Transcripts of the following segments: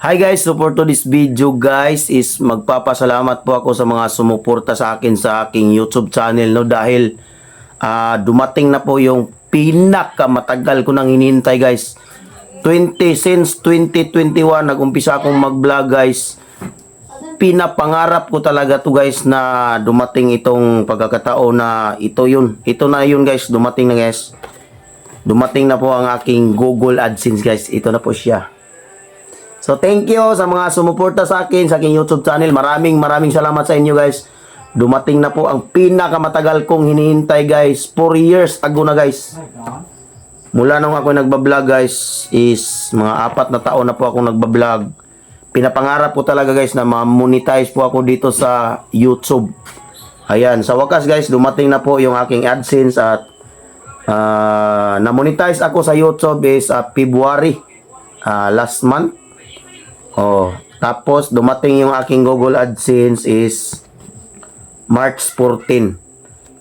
Hi guys, so for today's video guys is magpapasalamat po ako sa mga sumuporta sa akin sa aking YouTube channel no dahil dumating na po yung pinakamatagal ko nang hinihintay guys. Since 2021 nag-umpisa akong mag-vlog guys. Pinapangarap ko talaga to guys na dumating itong pagkakataon na ito yun. Ito na yun guys, dumating na guys. Dumating na po ang aking Google AdSense guys. Ito na po siya. So thank you sa mga sumuporta sa akin sa aking YouTube channel. Maraming salamat sa inyo guys. Dumating na po ang pinakamatagal kong hinihintay guys. 4 years ago na guys. Mula nung ako nagbablog guys is mga 4 na taon na po ako nagbablog. Pinapangarap ko talaga guys na ma-monetize po ako dito sa YouTube. Ayan, sa wakas guys dumating na po yung aking AdSense at na-monetize ako sa YouTube is February last month. Oh, tapos dumating yung aking Google AdSense is March 14.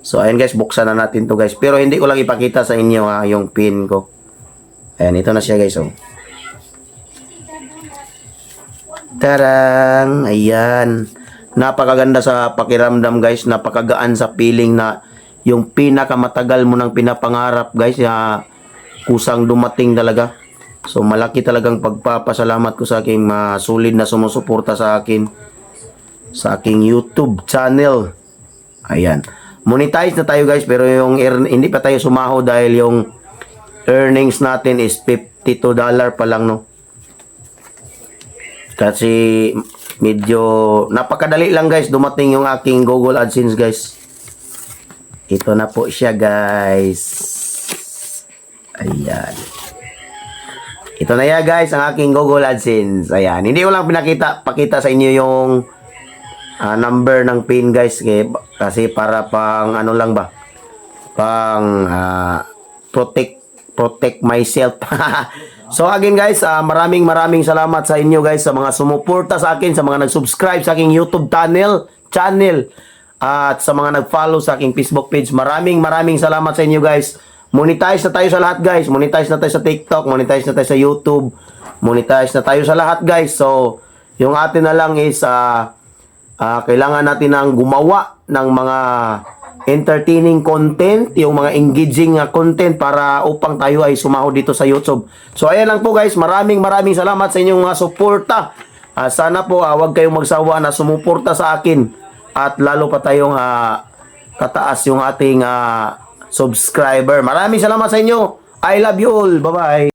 So ayan guys, buksan na natin to guys. Pero hindi ko lang ipakita sa inyo yung pin ko. Ayan, ito na siya guys oh. Tarang! Ayan. Napakaganda sa pakiramdam guys. Napakagaan sa feeling na yung pinakamatagal mo nang pinapangarap guys. Kusang dumating talaga. So malaki talagang pagpapasalamat ko sa aking solid na sumusuporta sa akin sa aking YouTube channel. Ayan. Monetize na tayo guys pero yung hindi pa tayo sumahod dahil yung earnings natin is $52 pa lang no. Kasi medyo napakadali lang guys dumating yung aking Google AdSense guys. Ito na po siya guys. Ayan. Ito na ya guys ang aking Google AdSense. Ayan. Hindi ko lang pakita sa inyo yung number ng pin guys. Kasi para pang ano lang ba. Pang protect myself. So again guys, maraming salamat sa inyo guys sa mga sumuporta sa akin, sa mga nag-subscribe sa aking YouTube channel at sa mga nag-follow sa aking Facebook page. Maraming salamat sa inyo guys. Monetize na tayo sa lahat guys. Monetize na tayo sa TikTok, monetize na tayo sa YouTube, monetize na tayo sa lahat guys. So, yung atin na lang is kailangan natin ng gumawa ng mga entertaining content, yung mga engaging content para upang tayo ay sumahod dito sa YouTube. So, ayan lang po guys. Maraming salamat sa inyong mga suporta. Sana po wag kayong magsawa na sumuporta sa akin at lalo pa tayong tataas yung ating subscriber. Maraming salamat sa inyo. I love you all. Bye-bye.